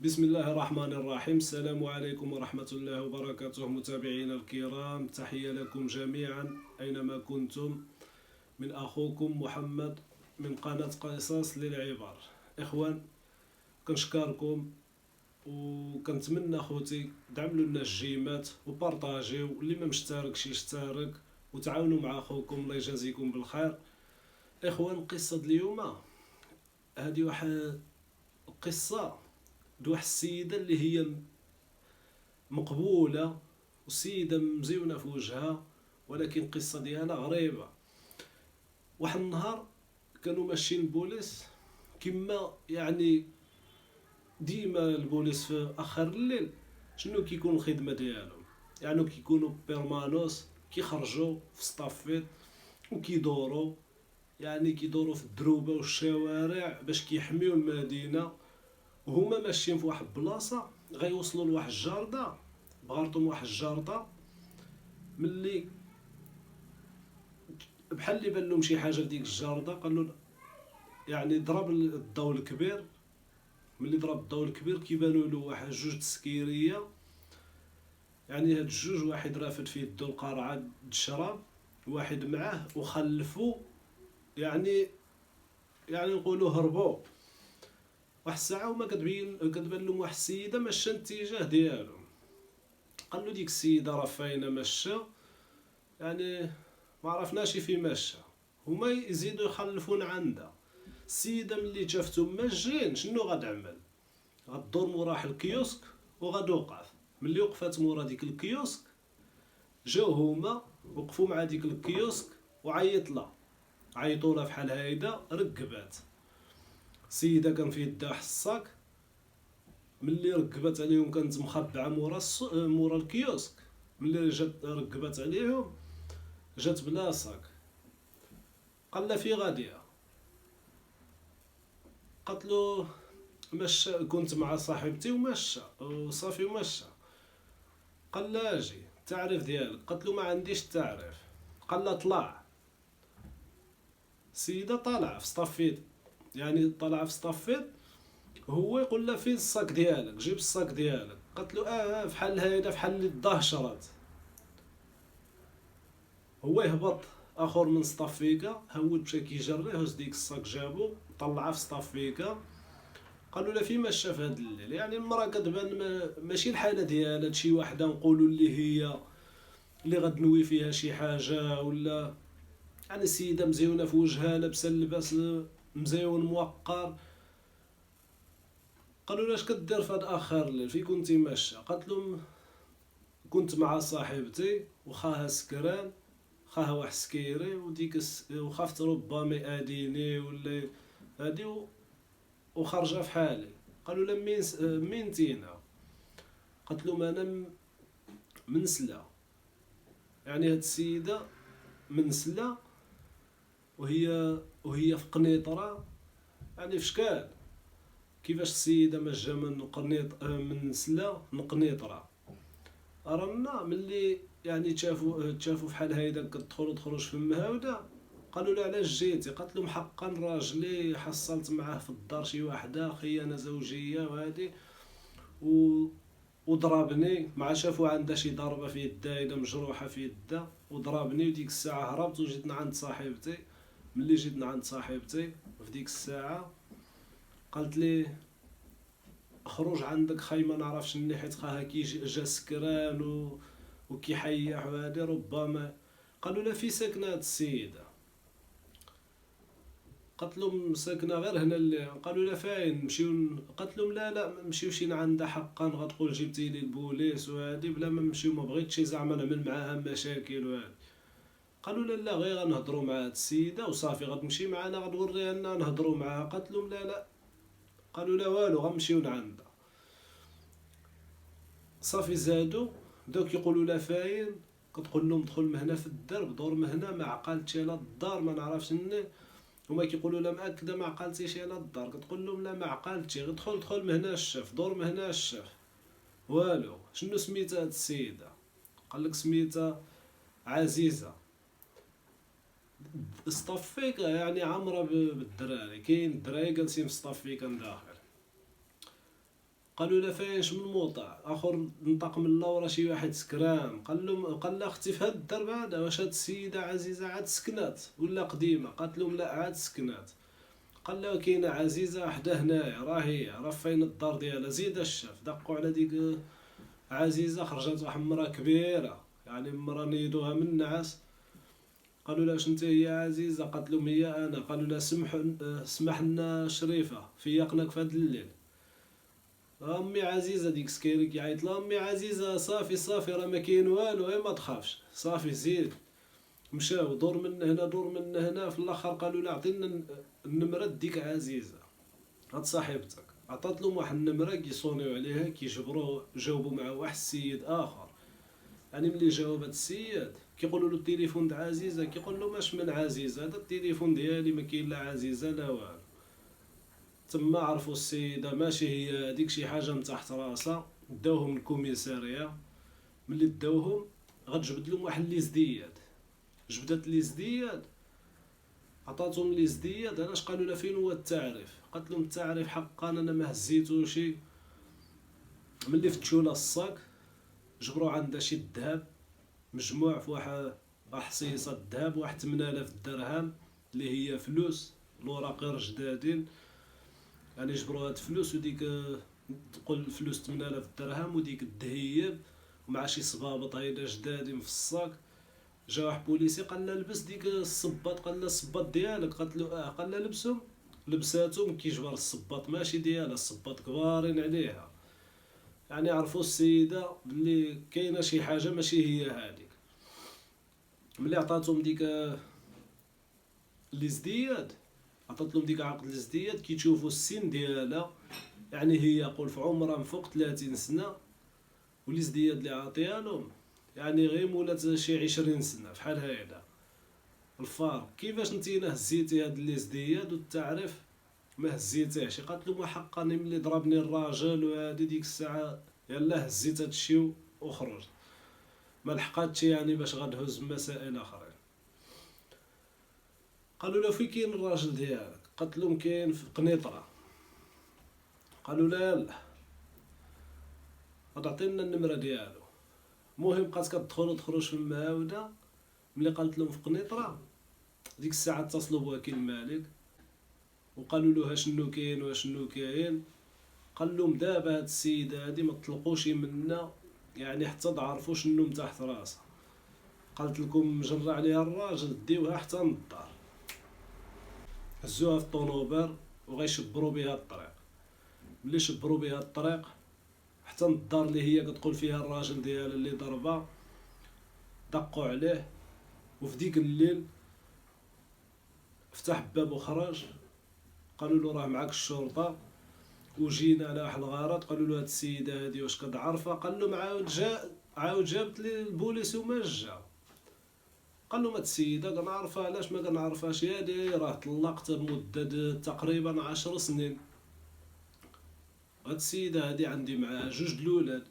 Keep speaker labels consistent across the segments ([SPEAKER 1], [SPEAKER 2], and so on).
[SPEAKER 1] بسم الله الرحمن الرحيم. السلام عليكم ورحمة الله وبركاته متابعينا الكرام، تحية لكم جميعا أينما كنتم. من أخوكم محمد من قناة قصص للعبر. إخوان، كنشكركم وكنتمنى خوتي دعملوا لنا الجيمات وبارطاجيو، اللي ما مشتركش يشترك وتعاونوا مع أخوكم، الله يجازيكم بالخير. إخوان، قصة اليوم هذه واحد قصة دو واحد السيدة اللي هي مقبولة وسيدة مزيونة في وجهها، ولكن القصة ديالها غريبة. واحد النهار كانوا ماشيين البوليس، كما ديما البوليس في اخر الليل شنو كيكون الخدمة ديالهم، كيكونوا بيرمانوس، كيخرجوا في ستافيت وكيدوروا، كيدوروا في الدروبة والشوارع باش كيحميو المدينة. وهما ماشيين في واحد البلاصة غيوصلوا لواحد الجاردة، بغارتهم واحد الجاردة ملي بحال اللي بان لهم شي حاجة في ديك الجاردة. قالوا ضرب الضوء الكبير، ملي ضرب الضوء الكبير كيبانوا له واحد جوج تسكيرية. هاد الجوج، واحد رافد في يدو القرعة د الشراب، واحد معاه وخلفو، يعني نقولوا هربوا. واحد الساعة وما كتبان لهم واحد السيدة ماشية الاتجاه ديالهم. قالوا ديك السيدة راه فاينة ماشية، ما عرفناش فين ماشية. هما يزيدوا يخلفون عندها. السيدة ملي شافتهم ماشيين شنو غتعمل؟ غدور مورا الكيوسك وغتوقف. ملي وقفات مورا ديك الكيوسك، جاو هما وقفوا مع ديك الكيوسك عيطوا لها بحال هايدا. ركبات السيدة، كان في يدها حصاك. ملي ركبت عليهم كانت مخبعة مورا الكيوسك. ملي جات ركبت عليهم جات بلا صاك. قال لها في غادية؟ قالت له مشى، كنت مع صاحبتي ومشى وصافي ومشى. قال لها اجي التعريف ديالك. قالت له ما عنديش التعريف. قال لها طلع. السيدة طالعة في صطفيت، طالعة في صطفيت. هو يقول لها فين الصاك ديالك؟ جيب الصاك ديالك. قالت له فحال هيدا، فحال اللي دهشرت. هو يهبط اخر من صطفيكا، هود مشى كيجري، هز ديك الصاك جابو طلعها في صطفيكا. قالوا له فين مشى في هاد الليل؟ المراه كتبان ماشي الحاله ديالها، شي وحده نقولوا اللي هي اللي غتنوي فيها شي حاجه، ولا السيده مزيونه في وجهها، لابسه اللباس مزيون موقر. قالوا له اش كدير في هاد اخر الليل؟ فين كنتي ماشيه؟ قالت لهم كنت مع صاحبتي وخاها سكران، خاها واحد سكيري، وخافت ربما يأذيني ولا هادي وخرجه في حالي. قالوا لها مين تينا؟ قالت لهم انا من سلا. هاد السيده من سلا، وهي في قنيطره. في شكال كيفاش السيده ما جا من من سلا نقنيطره؟ رانا ملي تشافوا فحال هيدا كتدخل وتخرج في المهاوده. قالوا لها علاش جيتي؟ قالت لهم حقا راجلي حصلت معاه في الدار شي واحده خيانه زوجيه وهادي وضربني، مع شافوا عندها شي ضربه في يدها، هيدا مجروحه في يدها، وضربني. وديك الساعه هربت وجيت عند صاحبتي. ملي جيت عند صاحبتي في ديك الساعه قالت لي خروج عندك خاي ما نعرفش مني، حيت خاها كي جا سكران وكيحيح وهادي ربما. قالوا لا في ساكنه هاد السيده؟ قالت لهم ساكنه غير هنا اللي. قالوا لا فاين نمشيو؟ قالت لهم لا مشيوش عندها حقا، غتقول جبتي لي البوليس وهادي، بلا ما نمشيو، ما بغيتش زعما نعمل معاها مشاكل وهادي. قالوا لا غير غنهضروا مع هاد السيده وصافي، غتمشي معنا غتوريها لنا نهضروا معاها. قالت لهم لا. قالوا لا والو، غنمشيو عندها. صافي زادوا بداو كيقولوا لا فاين. كتقول لهم دخل من هنا في الدرب، دور من هنا، ما عقلتش على الدار، ما نعرفش مني. هما كيقولوا لا مأكده ما عقلتيش على الدار. كتقول لهم لا ما عقلتش، غير دخل من هنا الشاف، دور من هنا الشاف. والو. شنو سميتها هاد السيده؟ قال لك سميتها عزيزه. صطفيكا عامره بالدراري، كاين الدراري جالسين في صطفيكا داخل. قالوا له فاينش من موطع. اخر نطق من ورا شي واحد سكران، قال له اختي في هاد الدرب هذا واش هاد السيده عزيزه عاد سكنات ولا قديمه؟ قالت لهم لا عاد سكنات. قال له كاينه عزيزه وحده هنايا، راه فين الدار ديالها. زيد الشاف دقوا على ديك عزيزه، خرجت واحد مرا كبيره، يعني مرا نيدوها من النعاس. قالوا لها شنت هي عزيزه؟ قالت لهم هي انا. قالوا لها سمح لنا شريفه فيقناك في هذا الليل. امي عزيزه ديك سكيري كيعيط لها امي عزيزه صافي راه ما كاين والو، غير ما تخافش صافي زيد. مشاو دور من هنا دور من هنا، في الاخر قالوا لها عطينا النمره ديك عزيزه هاد صاحبتك. عطات لهم واحد النمره كيصونيو عليها كيجبروه. جاوبوا مع واحد السيد اخر، يعني ملي جاوب هاد السيد كيقولوا له التليفون د عزيزه، كيقول له ماش من عزيزه، هذا التليفون ديالي ما كاين لا عزيزه لا والو. تما عرفوا السيده ماشي هي هذيك، شي حاجه من تحت راسها. داوهم الكوميساريه. ملي داوهم غتجبد لهم واحد ليزدياد. جبدت ليزدياد، عطاتهم ليزدياد. علاش؟ قالوا لها فين هو التعريف؟ قالت لهم التعريف حقا انا ما هزيتوشي. ملي فتشوا لها الصاك جبروا عندها شي الذهب مجموع في واحد حصيصه الذهب، واحد 8000 درهم اللي هي فلوس الوراقير جدادين. يعني جبروا هاد فلوس وديك تقول فلوس 8000 درهم وديك الذهيب ومع شي صبابط هيدا جدادين في الصاك. جا واحد بوليسي قال لها لبس ديك الصباط. قال لها الصباط ديالك؟ قالت له قال لها لبسهم. لبساتهم. كيجبر الصباط ماشي ديالها، الصباط كبارين عليها. يعني عرفوا السيده بلي كاينه شي حاجه ماشي هي هذيك. ملي عطاتهم ديك الازدياد، عطات لهم ديك عقد الازدياد، كيتشوفوا السن ديالها، يعني هي قول في عمرها من فوق 30 سنه، والازدياد اللي عاطيها لهم يعني غير مولات شي 20 سنه فحال هيدا الفارق. كيفاش نتينا هزيتي هاد الازدياد والتعريف ما هزيتيهش؟ قالت له حقا ملي ضربني الراجل وهادي ديك الساعه يلا هزيت هادشي وخرج، ما لحقاتش يعني باش غتهز مسائل اخرين. قالوا له فين كاين الراجل ديالك؟ قالت لهم كاين في قنيطره. قالوا لا يلا غتعطينا النمره ديالو. المهم بقات كتدخل وتخرج في المعاوده. ملي قالت لهم في قنيطره ديك الساعه اتصلوا بوكيل الملك وقالوا له شنو كاين وشنو كاين. قال لهم دابا هاد السيده هادي ما تطلقوش منا، يعني حتى تعرفوا شنو من تحت راسها. قالت لكم مجرى عليها الراجل ديوها حتى للدار، هزوها في الطونوبر وغيشبروا بها الطريق. ملي شبروا بها الطريق حتى للدار اللي هي كتقول فيها الراجل ديالها اللي ضربها، دقوا عليه. وفي ديك الليل فتح باب وخرج. قالوا له راه معاك الشرطه وجينا على واحد الغرض. قالوا له هاد السيده هادي واش كتعرفها؟ قال لهم عاود جابت لي البوليس وما جا. قال لهم هاد السيده كنعرفها. علاش ما كنعرفهاش؟ هادي راه طلقت مده تقريبا 10 سنين. هاد السيده هادي عندي معاها 2 الولاد،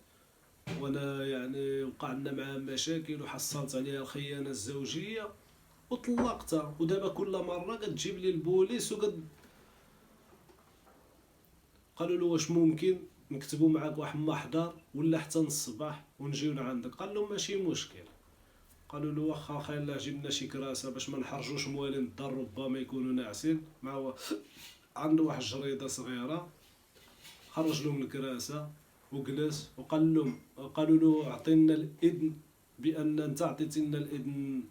[SPEAKER 1] وانا يعني وقع لنا معاها مشاكل وحصلت عليها الخيانه الزوجيه وطلقتها. ودابا كل مره كتجيب لي البوليس قالوا له واش ممكن نكتبوا معاك واحد المحضر ولا حتى الصباح ونجيو لعندك؟ قال لهم ماشي مشكل. قالوا له واخا خير الله جبنا شي كراسه باش ما نحرجوش موالين الدار ربما يكونوا ناعسين. مع عنده واحد الجريده صغيره، خرج لهم الكراسه وجلس وقال لهم. قالوا له اعطينا الاذن بان انت عطيتينا الاذن،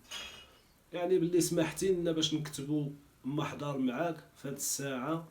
[SPEAKER 1] يعني باللي سمحتي لنا باش نكتبوا محضر معاك في هاد الساعه